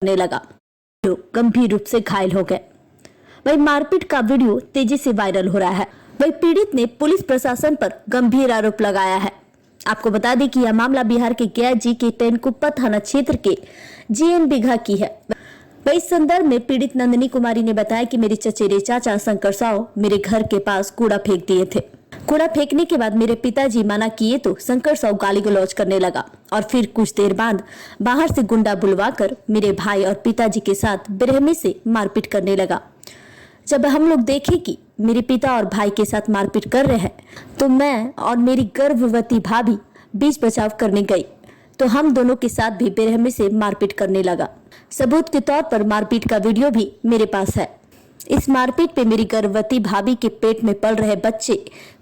करने लगा, जो गंभीर रूप से घायल हो गए। वही मारपीट का वीडियो तेजी से वायरल हो रहा है। वही पीड़ित ने पुलिस प्रशासन पर गंभीर आरोप लगाया है। आपको बता दें कि यह मामला बिहार के गया जी के टेनकुप्पा थाना क्षेत्र के जीएन बिघा की है। वही इस संदर्भ में पीड़ित नंदिनी कुमारी ने बताया कि मेरे चचेरे चाचा शंकर साव मेरे घर के पास कूड़ा फेंक दिए थे। कूड़ा फेंकने के बाद मेरे पिताजी मना किए तो शंकर साव गाली गलौज करने लगा और फिर कुछ देर बाद बाहर से गुंडा बुलवाकर मेरे भाई और पिताजी के साथ बेरहमी से मारपीट करने लगा। जब हम लोग देखे कि मेरे पिता और भाई के साथ मारपीट कर रहे हैं तो मैं और मेरी गर्भवती भाभी बीच बचाव करने गई तो हम दोनों के साथ भी बेरहमी से मारपीट करने लगा। सबूत के तौर पर मारपीट का वीडियो भी मेरे पास है। इस मारपीट पे मेरी गर्भवती भाभी के पेट में पल रहे बच्चे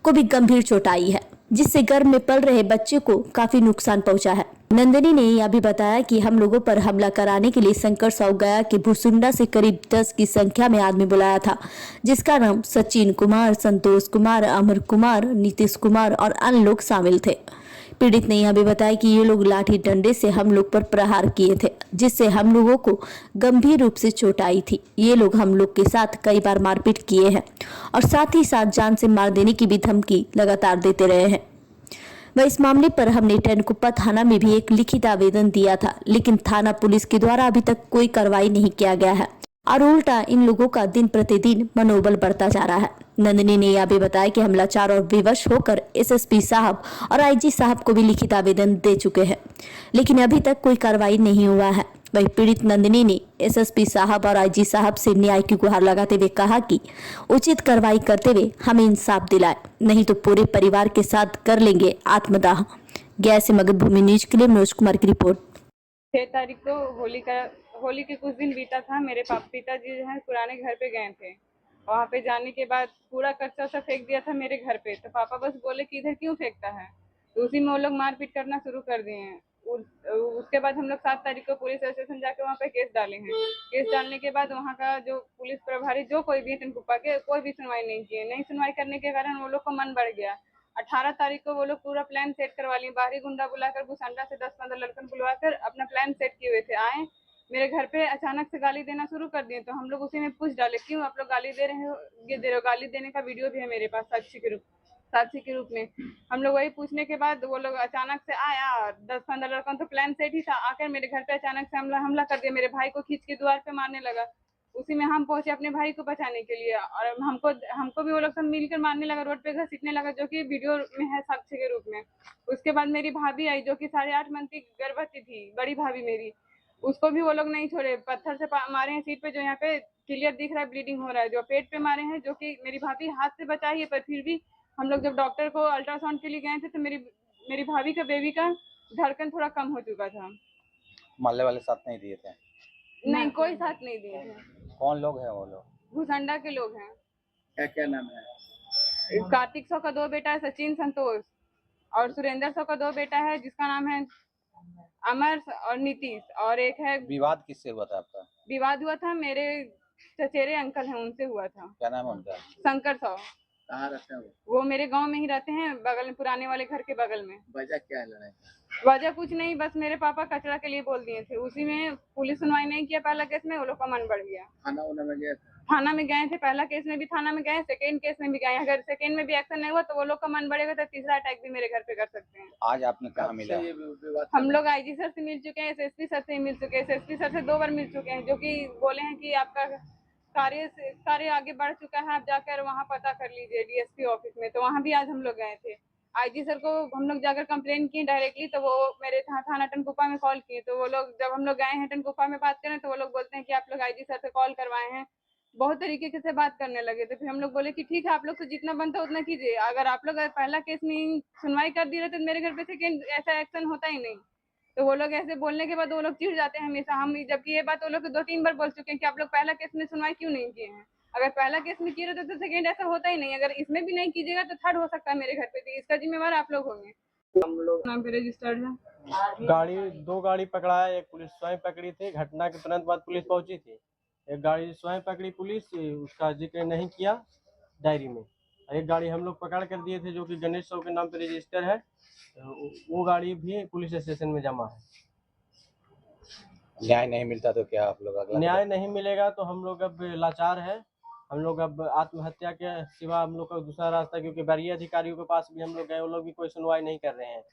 को भी गंभीर चोट आई है, जिससे गर्भ में पल रहे बच्चे को काफी नुकसान पहुंचा है। नंदिनी ने यह भी बताया कि हम लोगों पर हमला कराने के लिए शंकर साव गया कि भुसुंडा से करीब 10 की संख्या में आदमी बुलाया था, जिसका नाम सचिन कुमार, संतोष कुमार, अमर कुमार, नीतीश कुमार और अन्य लोग शामिल थे। पीड़ित ने यह भी बताया कि ये लोग लाठी डंडे से हम लोग पर प्रहार किए थे, जिससे हम लोगों को गंभीर रूप से चोट आई थी। ये लोग हम लोग के साथ कई बार मारपीट किए हैं और साथ ही साथ जान से मार देने की भी धमकी लगातार देते रहे हैं। वह इस मामले पर हमने टेनकुप्पा थाना में भी एक लिखित आवेदन दिया था, लेकिन थाना पुलिस के द्वारा अभी तक कोई कार्रवाई नहीं किया गया है और उल्टा इन लोगों का दिन प्रतिदिन मनोबल बढ़ता जा रहा है। नंदिनी ने यह भी बताया कि हम लाचार और विवश होकर एसएसपी साहब और आईजी साहब को भी लिखित आवेदन दे चुके हैं, लेकिन अभी तक कोई कार्रवाई नहीं हुआ है। वही पीड़ित नंदिनी ने एसएसपी साहब और आईजी साहब से न्याय की गुहार लगाते हुए कहा कि उचित कार्रवाई करते हुए हमें इंसाफ दिलाए, नहीं तो पूरे परिवार के साथ कर लेंगे आत्मदाह। गया से मगध भूमि न्यूज के लिए मनोज कुमार की रिपोर्ट। 6 तारीख को होली के कुछ दिन बीता था। मेरे पिताजी जो है पुराने घर पे गए थे। वहाँ पे जाने के बाद कूड़ा कचरा सा फेंक दिया था मेरे घर पे। तो पापा बस बोले कि इधर क्यों फेंकता है, तो उसी में वो लोग मारपीट करना शुरू कर दिए हैं। उसके बाद हम लोग 7 तारीख को पुलिस स्टेशन जाके वहाँ पे केस डाले हैं। केस डालने के बाद वहाँ का जो पुलिस प्रभारी जो कोई भी टेनकुप्पा के, कोई भी सुनवाई नहीं किए। नहीं सुनवाई करने के कारण वो लोग को मन बढ़ गया। 18 तारीख को वो लोग पूरा प्लान सेट करवा लिए। बाहरी गुंडा बुलाकर भुसंडा से 10-15 लड़कन बुलवाकर अपना प्लान सेट किए हुए थे। आए मेरे घर पे अचानक से गाली देना शुरू कर दिए। तो हम लोग उसी में पूछ डाले, क्यों आप लोग गाली दे रहे हो, ये दे रहे हो। गाली देने का वीडियो भी है मेरे पास साक्षी के रूप में। हम लोग वही पूछने के बाद वो लोग अचानक से आया, 10-15 लड़कन, तो प्लान सेट ही था। आकर मेरे घर पे अचानक से हमला कर दिया। मेरे भाई को खींच के द्वार पे मारने लगा। उसी में हम पहुंचे अपने भाई को बचाने के लिए और हमको भी वो लोग सब मिलकर मारने लगा, रोड पे घसीटने लगा, जो कि वीडियो में है साक्ष्य के रूप में। उसके बाद मेरी भाभी आई, जो कि 8.5 मंथ की गर्भवती थी, बड़ी भाभी मेरी। उसको भी वो लोग नहीं छोड़े, पत्थर से मारे हैं सीट पे, जो यहाँ पे क्लियर दिख रहा है ब्लीडिंग हो रहा है। जो पेट पे मारे हैं, जो कि मेरी भाभी हाथ से बचाई है, पर फिर भी हम लोग जब डॉक्टर को अल्ट्रासाउंड के लिए गए थे तो मेरी भाभी का बेबी का धड़कन थोड़ा कम हो चुका था। मोहल्ले वाले साथ नहीं दिए थे? नहीं, कोई साथ नहीं दिए थे। कौन लोग हैं वो लोग? भुसंडा के लोग हैं। क्या क्या नाम है? कार्तिक साव का 2 बेटा है, सचिन, संतोष, और सुरेंद्र साव का 2 बेटा है, जिसका नाम है अमर और नीतीश, और एक है। विवाद किससे हुआ था आपका? विवाद हुआ था मेरे चचेरे अंकल हैं, उनसे हुआ था। क्या नाम है उनका? शंकर साव। कहाँ रहते हैं वो मेरे गांव में ही रहते हैं, बगल में, पुराने वाले घर के बगल में। वजह क्या है लड़ाई? वजह कुछ नहीं, बस मेरे पापा कचरा के लिए बोल दिए थे। उसी में पुलिस सुनवाई नहीं किया पहला केस में, वो लोग का मन बढ़ गया। थाना में गए थे? थाना में गए थे, पहला केस में भी थाना में गए, सेकेंड केस में भी गए। अगर सेकेंड में भी एक्शन नहीं हुआ तो वो लोग का मन बढ़ेगा तो तीसरा अटैक भी मेरे घर पे कर सकते हैं। आज आपने कहाँ मिला? हम लोग आईजी सर से मिल चुके हैं, एसएसपी सर से मिल चुके हैं। एसएसपी सर से 2 बार मिल चुके हैं, जो कि बोले हैं कि आपका कार्य आगे बढ़ चुका है, आप जाकर वहाँ पता कर लीजिए डीएसपी ऑफिस में। तो वहाँ भी आज हम लोग गए थे। आईजी सर को हम लोग जाकर कंप्लेन किए डायरेक्टली, तो वो मेरे थाना टेनकुप्पा में कॉल किए। तो वो लोग, जब हम लोग गए हैं टेनकुप्पा में बात करें, तो वो लोग बोलते हैं कि आप लोग आईजी सर से कॉल करवाए हैं। बहुत तरीके से बात करने लगे। तो फिर हम लोग बोले कि ठीक है, आप लोग तो जितना बनता है उतना कीजिए। अगर आप लोग पहला केस में सुनवाई कर दी रहे तो मेरे घर पे सेकेंड ऐसा एक्शन होता ही नहीं। तो वो लोग ऐसे बोलने के बाद वो लोग चिढ़ जाते हैं हमेशा। हम जबकि ये बात वो लोग 2-3 बार बोल चुके हैं कि आप लोग पहला केस में सुनवाई क्यों नहीं किए हैं। अगर पहला केस में किए रहते तो सेकेंड ऐसा होता ही नहीं। अगर इसमें भी नहीं कीजिएगा तो थर्ड हो सकता है मेरे घर पे। तो इसका जिम्मेवार आप लोग होंगे। हम लोग नाम पे रजिस्टर्ड है। गाड़ी 2 गाड़ी पकड़ा है, एक पुलिस स्वयं पकड़ी थी। घटना के तुरंत बाद पुलिस पहुंची थी। एक गाड़ी स्वयं पकड़ी पुलिस, उसका जिक्र नहीं किया डायरी में। एक गाड़ी हम लोग पकड़ कर दिए थे, जो कि गणेश साव के नाम पे रजिस्टर है। वो गाड़ी भी पुलिस स्टेशन में जमा है। न्याय नहीं मिलता तो क्या आप लोग अगला न्याय नहीं मिलेगा तो हम लोग अब लाचार है। हम लोग अब आत्महत्या के सिवा हम लोग का दूसरा रास्ता, क्योंकि वरीय अधिकारियों के पास भी हम लोग गए, वो लोग भी कोई सुनवाई नहीं कर रहे हैं।